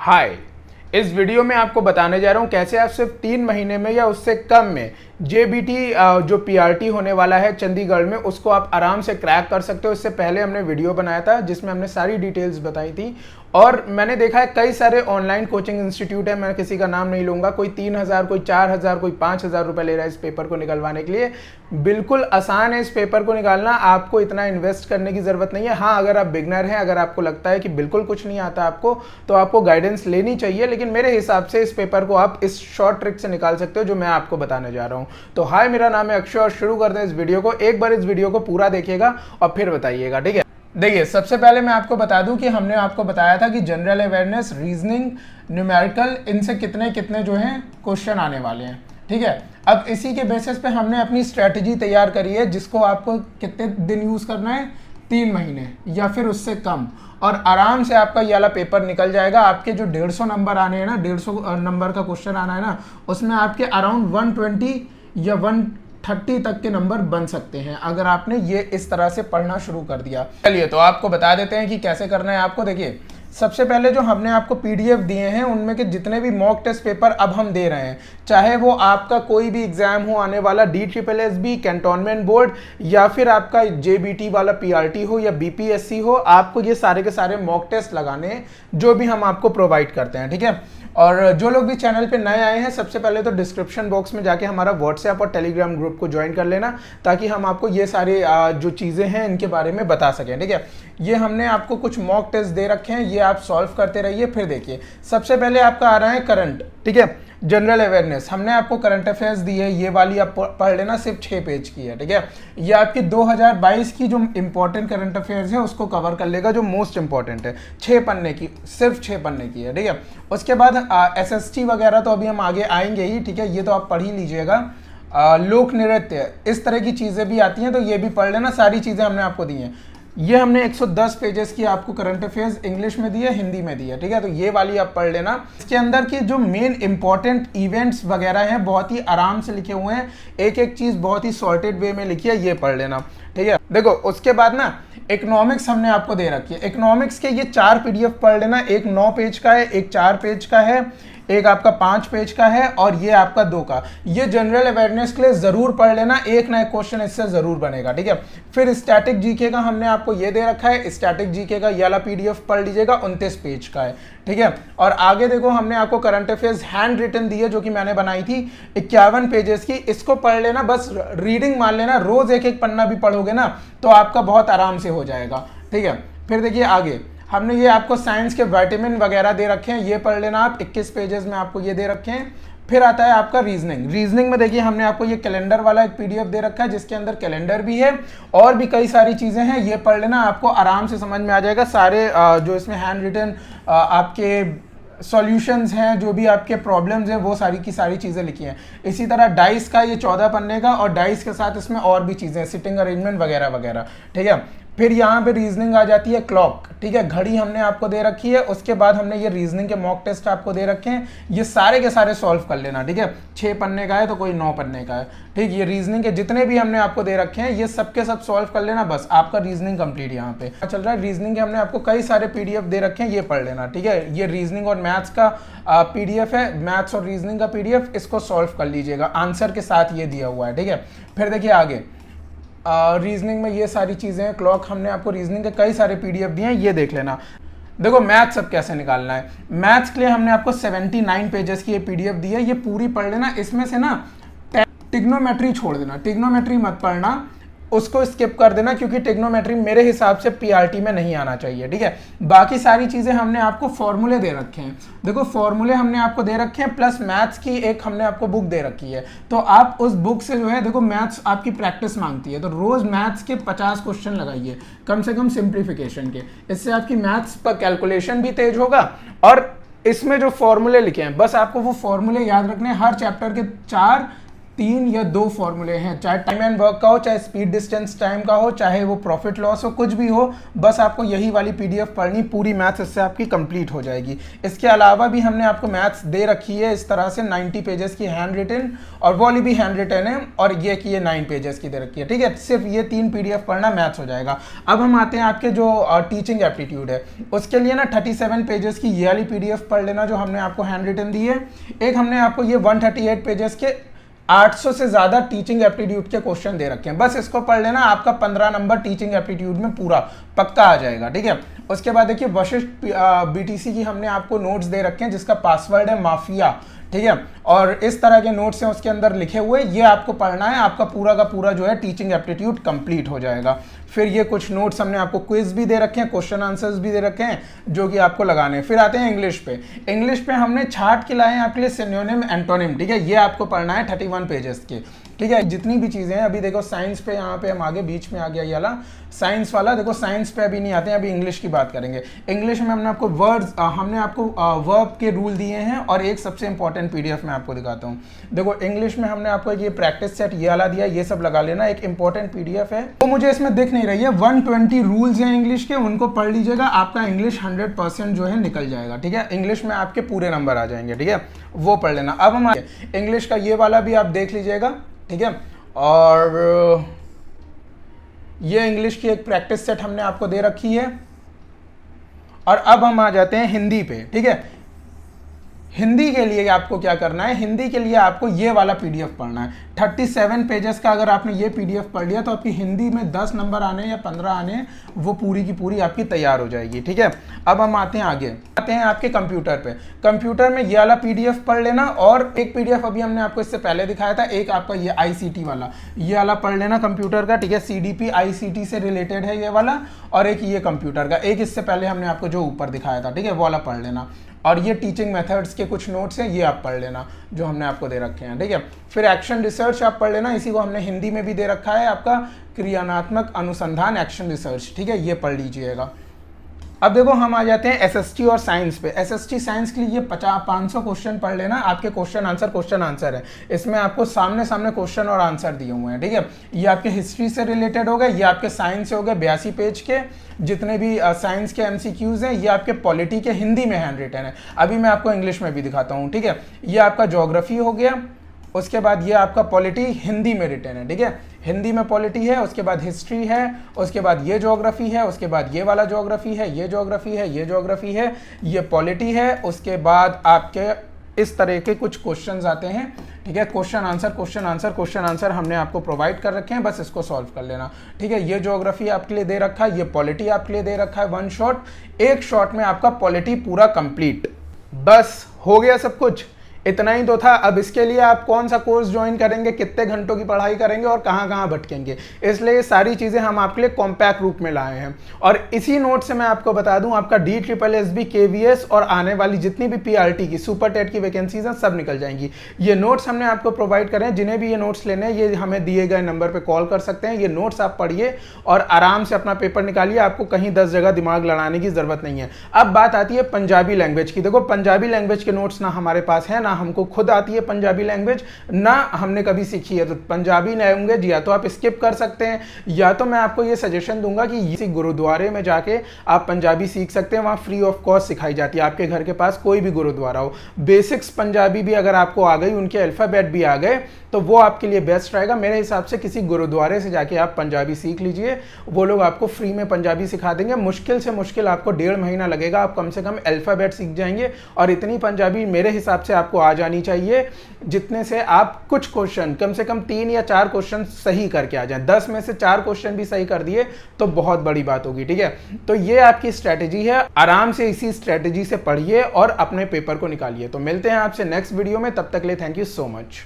हाय, इस वीडियो में आपको बताने जा रहा हूँ कैसे आप सिर्फ 3 महीने में या उससे कम में जेबीटी जो पीआरटी होने वाला है चंडीगढ़ में उसको आप आराम से क्रैक कर सकते हो। इससे पहले हमने वीडियो बनाया था जिसमें हमने सारी डिटेल्स बताई थी और मैंने देखा है कई सारे ऑनलाइन कोचिंग इंस्टीट्यूट है, मैं किसी का नाम नहीं लूँगा, कोई 3,000 कोई 4,000 कोई 5,000 रुपये ले रहा है इस पेपर को निकलवाने के लिए। बिल्कुल आसान है इस पेपर को निकालना, आपको इतना इन्वेस्ट करने की ज़रूरत नहीं है। हाँ, अगर आप बिगनर हैं, अगर आपको लगता है कि बिल्कुल कुछ नहीं आता आपको, तो आपको गाइडेंस लेनी चाहिए, लेकिन मेरे हिसाब से इस पेपर को आप इस शॉर्ट ट्रिक से निकाल सकते हो जो मैं आपको बताने जा रहा हूँ। तो हाय, मेरा नाम है अक्षय और शुरू करते हैं इस वीडियो को। एक बार इस वीडियो को पूरा देखिएगा और फिर बताइएगा, ठीक है। देखिए, सबसे पहले मैं आपको बता दूं कि हमने आपको बताया था कि जनरल अवेयरनेस, रीजनिंग, न्यूमेरिकल, इनसे कितने कितने जो हैं क्वेश्चन आने वाले हैं, ठीक है। अब इसी के बेसिस पे हमने अपनी स्ट्रेटजी तैयार करी है जिसको आपको कितने दिन यूज़ करना है, 3 महीने या फिर उससे कम, और आराम से आपका ये वाला पेपर निकल जाएगा। आपके जो 150 नंबर आने हैं ना, 150 नंबर का क्वेश्चन आना है ना, उसमें आपके अराउंड 120 या 130 तक के नंबर बन सकते हैं अगर आपने ये इस तरह से पढ़ना शुरू कर दिया। चलिए, तो आपको बता देते हैं कि कैसे करना है आपको। देखिए, सबसे पहले जो हमने आपको पीडीएफ दिए हैं उनमें के जितने भी मॉक टेस्ट पेपर अब हम दे रहे हैं, चाहे वो आपका कोई भी एग्जाम हो आने वाला, DSSB, कैंटोनमेंट बोर्ड, या फिर आपका जेबीटी वाला पीआरटी हो या बीपीएससी हो, आपको ये सारे के सारे मॉक टेस्ट लगाने हैं जो भी हम आपको प्रोवाइड करते हैं, ठीक है। और जो लोग भी चैनल पे नए आए हैं, सबसे पहले तो डिस्क्रिप्शन बॉक्स में जाके हमारा व्हाट्सएप और टेलीग्राम ग्रुप को ज्वाइन कर लेना ताकि हम आपको ये सारे जो चीज़ें हैं इनके बारे में बता सकें, ठीक है। ये हमने आपको कुछ मॉक टेस्ट दे रखे हैं, ये आप सॉल्व करते रहिए। फिर देखिए, सबसे पहले आपका आ रहा है करंट, ठीक है, जनरल अवेयरनेस। हमने आपको करंट अफेयर्स दी है, ये वाली आप पढ़ लेना, सिर्फ 6 पेज की है, ठीक है। ये आपकी 2022 की जो इंपॉर्टेंट करंट अफेयर्स है उसको कवर कर लेगा, जो मोस्ट इंपॉर्टेंट है। 6 पन्ने की, सिर्फ 6 पन्ने की है, ठीक है। उसके बाद SST वगैरह तो अभी हम आगे आएंगे ही, ठीक है, ये तो आप पढ़ ही लीजिएगा। लोक नृत्य, इस तरह की चीज़ें भी आती हैं तो ये भी पढ़ लेना। सारी चीज़ें हमने आपको दी हैं। ये हमने 110 पेजेस की आपको करंट अफेयर्स इंग्लिश में दी है, हिंदी में दी है, ठीक है, तो ये वाली आप पढ़ लेना। इसके अंदर की जो मेन इंपॉर्टेंट इवेंट्स वगैरह हैं बहुत ही आराम से लिखे हुए हैं, एक एक चीज़ बहुत ही सॉर्टेड वे में लिखी है, ये पढ़ लेना, ठीक है। देखो, उसके बाद ना इकोनॉमिक्स हमने आपको दे रखी है। इकोनॉमिक्स के ये 4 PDF पढ़ लेना, एक 9 पेज का है, एक 4 पेज का है, एक आपका 5 पेज का है और ये आपका 2 का। ये जनरल अवेयरनेस के लिए जरूर पढ़ लेना, एक ना एक क्वेश्चन इससे जरूर बनेगा, ठीक है। फिर स्टैटिक जीके का हमने आपको ये दे रखा है, स्टैटिक जीके का ये वाला PDF पढ़ लीजिएगा, 29 पेज का है, ठीक है। और आगे देखो, हमने आपको करंट अफेयर्स हैंड रिटन दी है जो कि मैंने बनाई थी 51 पेजेस की, इसको पढ़ लेना, बस रीडिंग मान लेना, रोज एक एक पन्ना भी पढ़ोगे ना तो आपका बहुत आराम से हो जाएगा, ठीक है। फिर देखिए आगे, हमने ये आपको साइंस के विटामिन वगैरह दे रखे हैं, ये पढ़ लेना आप, 21 पेजेस में आपको ये दे रखे हैं। फिर आता है आपका रीजनिंग। रीजनिंग में देखिए, हमने आपको ये कैलेंडर वाला एक PDF दे रखा है जिसके अंदर कैलेंडर भी है और भी कई सारी चीज़ें हैं, ये पढ़ लेना, आपको आराम से समझ में आ जाएगा। सारे जो इसमें हैंड रिटन आपके सॉल्यूशंस हैं, जो भी आपके प्रॉब्लम्स हैं, वो सारी की सारी चीज़ें लिखी हैं। इसी तरह डाइस का ये 14 पन्ने का, और डाइस के साथ इसमें और भी चीज़ें, सिटिंग अरेंजमेंट वगैरह वगैरह, ठीक है। फिर यहाँ पे रीजनिंग आ जाती है, क्लॉक, ठीक है, घड़ी हमने आपको दे रखी है। उसके बाद हमने ये रीजनिंग के मॉक टेस्ट आपको दे रखे हैं, ये सारे के सारे सॉल्व कर लेना, ठीक है। 6 पन्ने का है तो कोई 9 पन्ने का है, ठीक। ये रीजनिंग के जितने भी हमने आपको दे रखे हैं ये सब के सब सॉल्व कर लेना, बस आपका रीजनिंग कंप्लीट। यहाँ पे चल रहा है रीजनिंग के हमने आपको कई सारे PDF दे रखे हैं, ये पढ़ लेना, ठीक है। ये रीजनिंग और मैथ्स का PDF है, मैथ्स और रीजनिंग का PDF, इसको सॉल्व कर लीजिएगा, आंसर के साथ ये दिया हुआ है, ठीक है। फिर देखिए आगे, रीजनिंग में ये सारी चीज़ें हैं, क्लॉक, हमने आपको रीजनिंग के कई सारे PDF दिए हैं, ये देख लेना। देखो, मैथ्स अब कैसे निकालना है। मैथ्स के लिए हमने आपको 79 पेजेस की ये PDF दी है, ये पूरी पढ़ लेना। इसमें से ना टिग्नोमेट्री छोड़ देना, टिग्नोमेट्री मत पढ़ना, उसको स्किप कर देना, क्योंकि टिग्नोमेट्री मेरे हिसाब से पीआरटी में नहीं आना चाहिए, ठीक है। बाकी सारी चीज़ें हमने आपको फॉर्मूले दे रखे हैं। देखो, फॉर्मूले हमने आपको दे रखे हैं, प्लस मैथ्स की एक हमने आपको बुक दे रखी है, तो आप उस बुक से जो है, देखो मैथ्स आपकी प्रैक्टिस मांगती है, तो रोज मैथ्स के 50 क्वेश्चन लगाइए कम से कम सिंप्लीफिकेशन के। इससे आपकी मैथ्स पर कैलकुलेशन भी तेज होगा, और इसमें जो फॉर्मूले लिखे हैं बस आपको वो फॉर्मूले याद रखने हैं। हर चैप्टर के 4 3 या 2 फॉर्मूले हैं, चाहे टाइम एंड वर्क का हो, चाहे स्पीड डिस्टेंस टाइम का हो, चाहे वो प्रॉफिट लॉस हो, कुछ भी हो, बस आपको यही वाली पीडीएफ पढ़नी, पूरी मैथ्स इससे आपकी कंप्लीट हो जाएगी। इसके अलावा भी हमने आपको मैथ्स दे रखी है इस तरह से 90 पेजेस की हैंड रिटन, और वो वाली भी हैंड रिटन है, और ये की 9 पेजेस की दे रखी है। ठीक है, सिर्फ ये 3 पीडीएफ पढ़ना मैथ्स हो जाएगा। अब हम आते हैं आपके जो टीचिंग एप्टीट्यूड है, उसके लिए ना 37 पेजेस की ये वाली पीडीएफ पढ़ लेना जो हमने आपको हैंड रिटन दी है। एक हमने आपको ये 138 पेजेस के 800 से ज्यादा टीचिंग एप्टीट्यूड के क्वेश्चन दे रखे हैं, बस इसको पढ़ लेना, आपका 15 नंबर टीचिंग एप्टीट्यूड में पूरा पक्का आ जाएगा। ठीक है, उसके बाद देखिए वशिष्ठ बीटीसी की हमने आपको नोट्स दे रखे हैं जिसका पासवर्ड है माफिया। ठीक है, और इस तरह के नोट्स हैं उसके अंदर लिखे हुए, ये आपको पढ़ना है, आपका पूरा का पूरा जो है टीचिंग एप्टीट्यूड कंप्लीट हो जाएगा। फिर ये कुछ नोट्स हमने आपको क्विज भी दे रखे हैं, क्वेश्चन आंसर्स भी दे रखे हैं जो कि आपको लगाने हैं। फिर आते हैं इंग्लिश पे। इंग्लिश पे हमने छाट के लाए हैं आपके लिए सिनोनिम एंटोनिम। ठीक है, ये आपको पढ़ना है 31 पेजेस के। ठीक है, जितनी भी चीज़ें हैं, अभी देखो साइंस पे यहाँ पे हम आगे बीच में आ गया ये वाला साइंस वाला, देखो साइंस पे अभी नहीं आते हैं, अभी इंग्लिश की बात करेंगे। इंग्लिश में हमने आपको वर्ब के रूल दिए हैं, और एक सबसे इंपॉर्टेंट पीडीएफ मैं आपको दिखाता हूँ। देखो इंग्लिश में हमने आपको ये प्रैक्टिस सेट ये वाला दिया, ये सब लगा लेना, एक इंपॉर्टेंट पीडीएफ है। तो मुझे इसमें दिख नहीं रही है, 120 रूल्स हैं इंग्लिश के, उनको पढ़ लीजिएगा, आपका इंग्लिश 100% जो है निकल जाएगा। ठीक है, इंग्लिश में आपके पूरे नंबर आ जाएंगे। ठीक है, वो पढ़ लेना। अब हम इंग्लिश का ये वाला भी आप देख लीजिएगा। ठीक है, और ये इंग्लिश की एक प्रैक्टिस सेट हमने आपको दे रखी है। और अब हम आ जाते हैं हिंदी पे। ठीक है, हिंदी के लिए आपको क्या करना है, हिंदी के लिए आपको ये वाला पीडीएफ पढ़ना है। 37 पेजेस का अगर आपने ये पीडीएफ पढ़ लिया तो आपकी हिंदी में 10 नंबर आने या 15 आने, वो पूरी की पूरी आपकी तैयार हो जाएगी। ठीक है, अब हम आते हैं आगे, आते हैं आपके कंप्यूटर पे। कंप्यूटर में ये वाला पीडीएफ पढ़ लेना, और एक पीडीएफ अभी हमने आपको इससे पहले दिखाया था, एक आपका ये आईसीटी वाला, ये वाला पढ़ लेना कंप्यूटर का। ठीक है, सीडीपी आईसीटी से रिलेटेड है ये वाला, और एक ये कंप्यूटर का, एक इससे पहले हमने आपको जो ऊपर दिखाया था। ठीक है, वो वाला पढ़ लेना। और ये टीचिंग मेथड्स के कुछ नोट्स हैं, ये आप पढ़ लेना जो हमने आपको दे रखे हैं। ठीक है, फिर एक्शन रिसर्च आप पढ़ लेना, इसी को हमने हिंदी में भी दे रखा है, आपका क्रियात्मक अनुसंधान एक्शन रिसर्च। ठीक है, ये पढ़ लीजिएगा। अब देखो हम आ जाते हैं एसएसटी और साइंस पे। एसएसटी साइंस के लिए ये 500 क्वेश्चन पढ़ लेना, आपके क्वेश्चन आंसर है, इसमें आपको सामने सामने क्वेश्चन और आंसर दिए हुए हैं। ठीक है, ये आपके हिस्ट्री से रिलेटेड हो गए, ये आपके साइंस से हो गए 82 पेज के, जितने भी साइंस के एमसीक्यूज हैं, ये आपके पॉलिटी के हिंदी में हैंड रिटन है। अभी मैं आपको इंग्लिश में भी दिखाता हूँ। ठीक है, ये आपका ज्योग्राफी हो गया, उसके बाद ये आपका पॉलिटी हिंदी में रिटन है। ठीक है, हिंदी में पॉलिटी है, उसके बाद हिस्ट्री है, उसके बाद ये ज्योग्राफी है, उसके बाद ये वाला ज्योग्राफी है, ये ज्योग्राफी है, ये ज्योग्राफी है, ये पॉलिटी है, उसके बाद आपके इस तरह के कुछ क्वेश्चंस आते हैं। ठीक है, क्वेश्चन आंसर हमने आपको प्रोवाइड कर रखे हैं, बस इसको सॉल्व कर लेना। ठीक है, ये ज्योग्राफी आपके लिए दे रखा है, ये पॉलिटी आपके लिए दे रखा है। वन शॉट, एक शॉट में आपका पॉलिटी पूरा कंप्लीट। बस हो गया सब कुछ, इतना ही तो था। अब इसके लिए आप कौन सा कोर्स ज्वाइन करेंगे, कितने घंटों की पढ़ाई करेंगे और कहाँ कहाँ भटकेंगे, इसलिए ये सारी चीज़ें हम आपके लिए कॉम्पैक्ट रूप में लाए हैं। और इसी नोट से मैं आपको बता दूं, आपका DSSB KVS और आने वाली जितनी भी PRT की सुपर टेट की वैकेंसीज हैं सब निकल जाएंगी। ये नोट्स हमने आपको प्रोवाइड करें, जिन्हें भी ये नोट्स लेने हैं ये हमें दिए गए नंबर पर कॉल कर सकते हैं। ये नोट्स आप पढ़िए और आराम से अपना पेपर निकालिए, आपको कहीं 10 जगह दिमाग लड़ाने की जरूरत नहीं है। अब बात आती है पंजाबी लैंग्वेज की। देखो पंजाबी लैंग्वेज के नोट्स ना हमारे पास है, ना हमको खुद आती है पंजाबी लैंग्वेज, ना हमने कभी सीखी है। तो पंजाबी लैंग्वेज या तो आप स्किप कर सकते हैं, या तो मैं आपको ये सजेशन दूंगा कि किसी गुरुद्वारे में जाके आप पंजाबी सीख सकते हैं, वहाँ फ्री ऑफ कॉस्ट सिखाई जाती है। आपके घर के पास कोई भी गुरुद्वारा हो, बेसिक्स पंजाबी भी अगर आपको आ गई, उनके अल्फ़ाबेट भी आ गए, तो वो आपके लिए बेस्ट रहेगा। मेरे हिसाब से किसी गुरुद्वारे से जाके आप पंजाबी सीख लीजिए, वो लोग आपको फ्री में पंजाबी सिखा देंगे। मुश्किल से मुश्किल आपको 1.5 महीना लगेगा, आप कम से कम अल्फ़ाबेट सीख जाएंगे। और इतनी पंजाबी मेरे हिसाब से आपको आ जानी चाहिए जितने से आप कुछ क्वेश्चन, कम से कम 3 या 4 क्वेश्चन सही करके आ जाएं। 10 में से 4 क्वेश्चन भी सही कर दिए तो बहुत बड़ी बात होगी। ठीक है, तो ये आपकी स्ट्रेटेजी है, आराम से इसी स्ट्रेटेजी से पढ़िए और अपने पेपर को निकालिए। तो मिलते हैं आपसे नेक्स्ट वीडियो में, तब तक के लिए थैंक यू सो मच।